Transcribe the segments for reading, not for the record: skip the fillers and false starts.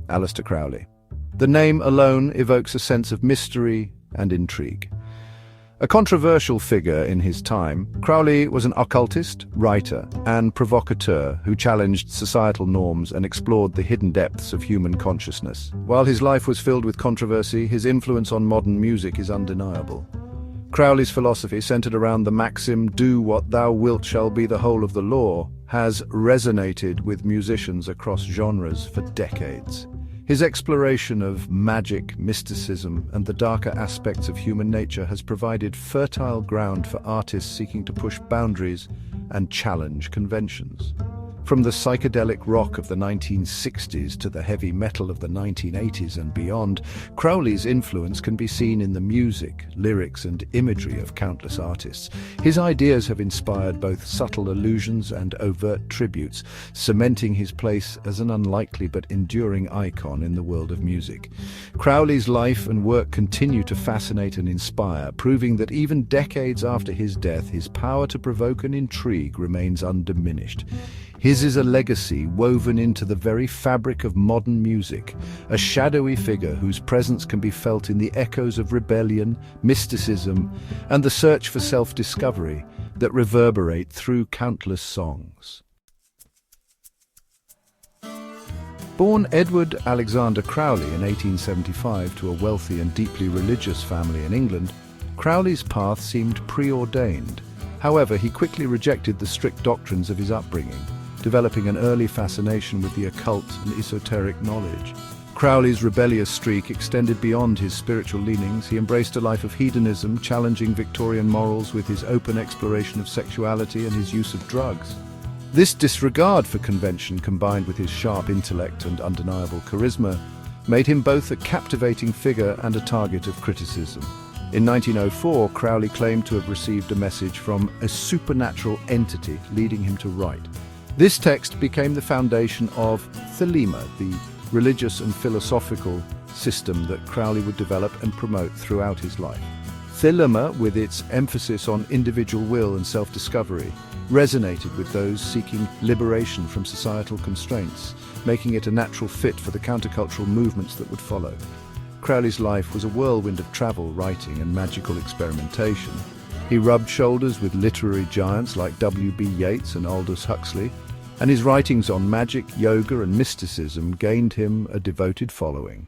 Aleister Crowley. The name alone evokes a sense of mystery and intrigue. A controversial figure in his time, Crowley was an occultist, writer, and provocateur who challenged societal norms and explored the hidden depths of human consciousness. While his life was filled with controversy, his influence on modern music is undeniable. Crowley's philosophy, centered around the maxim, "Do what thou wilt shall be the whole of the law," has resonated with musicians across genres for decades. His exploration of magic, mysticism, and the darker aspects of human nature has provided fertile ground for artists seeking to push boundaries and challenge conventions. From the psychedelic rock of the 1960s to the heavy metal of the 1980s and beyond, Crowley's influence can be seen in the music, lyrics, and imagery of countless artists. His ideas have inspired both subtle allusions and overt tributes, cementing his place as an unlikely but enduring icon in the world of music. Crowley's life and work continue to fascinate and inspire, proving that even decades after his death, his power to provoke and intrigue remains undiminished. His is a legacy woven into the very fabric of modern music, a shadowy figure whose presence can be felt in the echoes of rebellion, mysticism, and the search for self-discovery that reverberate through countless songs. Born Edward Alexander Crowley in 1875 to a wealthy and deeply religious family in England, Crowley's path seemed preordained. However, he quickly rejected the strict doctrines of his upbringing, developing an early fascination with the occult and esoteric knowledge. Crowley's rebellious streak extended beyond his spiritual leanings. He embraced a life of hedonism, challenging Victorian morals with his open exploration of sexuality and his use of drugs. This disregard for convention, combined with his sharp intellect and undeniable charisma, made him both a captivating figure and a target of criticism. In 1904, Crowley claimed to have received a message from a supernatural entity leading him to write. This text became the foundation of Thelema, the religious and philosophical system that Crowley would develop and promote throughout his life. Thelema, with its emphasis on individual will and self-discovery, resonated with those seeking liberation from societal constraints, making it a natural fit for the countercultural movements that would follow. Crowley's life was a whirlwind of travel, writing, and magical experimentation. He rubbed shoulders with literary giants like W.B. Yeats and Aldous Huxley, and his writings on magic, yoga, and mysticism gained him a devoted following.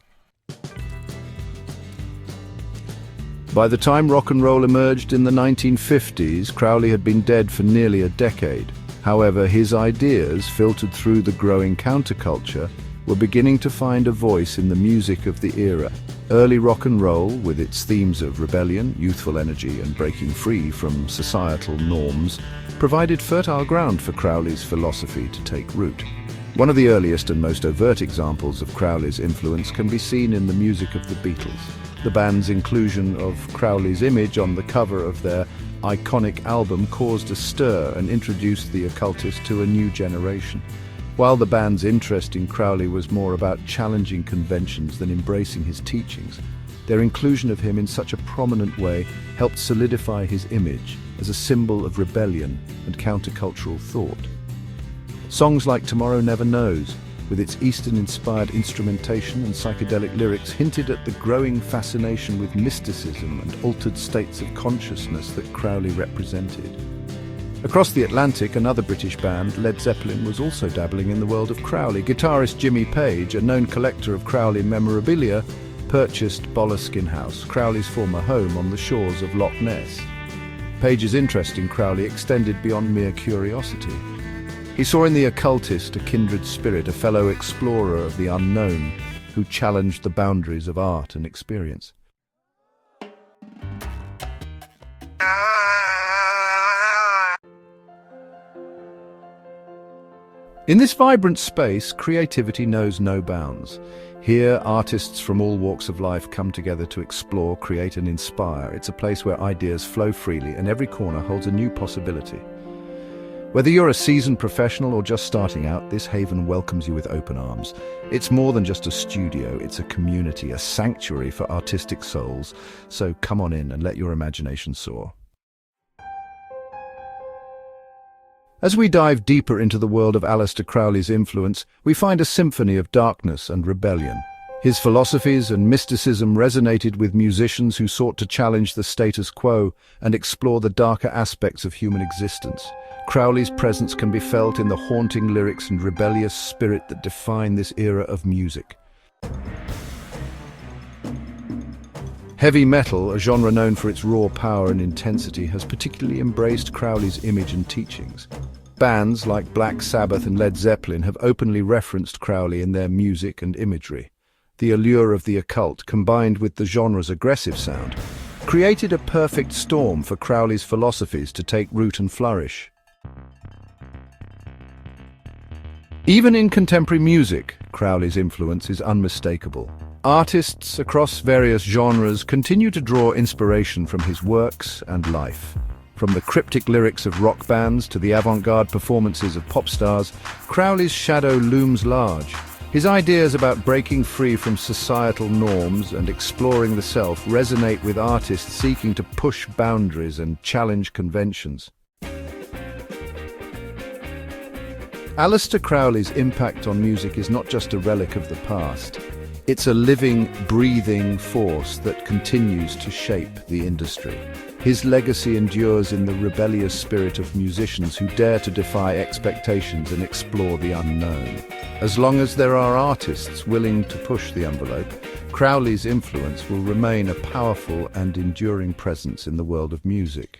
By the time rock and roll emerged in the 1950s, Crowley had been dead for nearly a decade. However, his ideas, filtered through the growing counterculture, were beginning to find a voice in the music of the era. Early rock and roll, with its themes of rebellion, youthful energy, and breaking free from societal norms, provided fertile ground for Crowley's philosophy to take root. One of the earliest and most overt examples of Crowley's influence can be seen in the music of the Beatles. The band's inclusion of Crowley's image on the cover of their iconic album caused a stir and introduced the Occultist to a new generation. While the band's interest in Crowley was more about challenging conventions than embracing his teachings, their inclusion of him in such a prominent way helped solidify his image as a symbol of rebellion and countercultural thought. Songs like Tomorrow Never Knows, with its Eastern-inspired instrumentation and psychedelic lyrics, hinted at the growing fascination with mysticism and altered states of consciousness that Crowley represented. Across the Atlantic, another British band, Led Zeppelin, was also dabbling in the world of Crowley. Guitarist Jimmy Page, a known collector of Crowley memorabilia, purchased Boleskine House, Crowley's former home on the shores of Loch Ness. Page's interest in Crowley extended beyond mere curiosity. He saw in the occultist a kindred spirit, a fellow explorer of the unknown, who challenged the boundaries of art and experience. In this vibrant space, creativity knows no bounds. Here, artists from all walks of life come together to explore, create, and inspire. It's a place where ideas flow freely and every corner holds a new possibility. Whether you're a seasoned professional or just starting out, this haven welcomes you with open arms. It's more than just a studio, it's a community, a sanctuary for artistic souls. So come on in and let your imagination soar. As we dive deeper into the world of Aleister Crowley's influence, we find a symphony of darkness and rebellion. His philosophies and mysticism resonated with musicians who sought to challenge the status quo and explore the darker aspects of human existence. Crowley's presence can be felt in the haunting lyrics and rebellious spirit that define this era of music. Heavy metal, a genre known for its raw power and intensity, has particularly embraced Crowley's image and teachings. Bands like Black Sabbath and Led Zeppelin have openly referenced Crowley in their music and imagery. The allure of the occult, combined with the genre's aggressive sound, created a perfect storm for Crowley's philosophies to take root and flourish. Even in contemporary music, Crowley's influence is unmistakable. Artists across various genres continue to draw inspiration from his works and life. From the cryptic lyrics of rock bands to the avant-garde performances of pop stars, Crowley's shadow looms large. His ideas about breaking free from societal norms and exploring the self resonate with artists seeking to push boundaries and challenge conventions. Aleister Crowley's impact on music is not just a relic of the past. It's a living, breathing force that continues to shape the industry. His legacy endures in the rebellious spirit of musicians who dare to defy expectations and explore the unknown. As long as there are artists willing to push the envelope, Crowley's influence will remain a powerful and enduring presence in the world of music.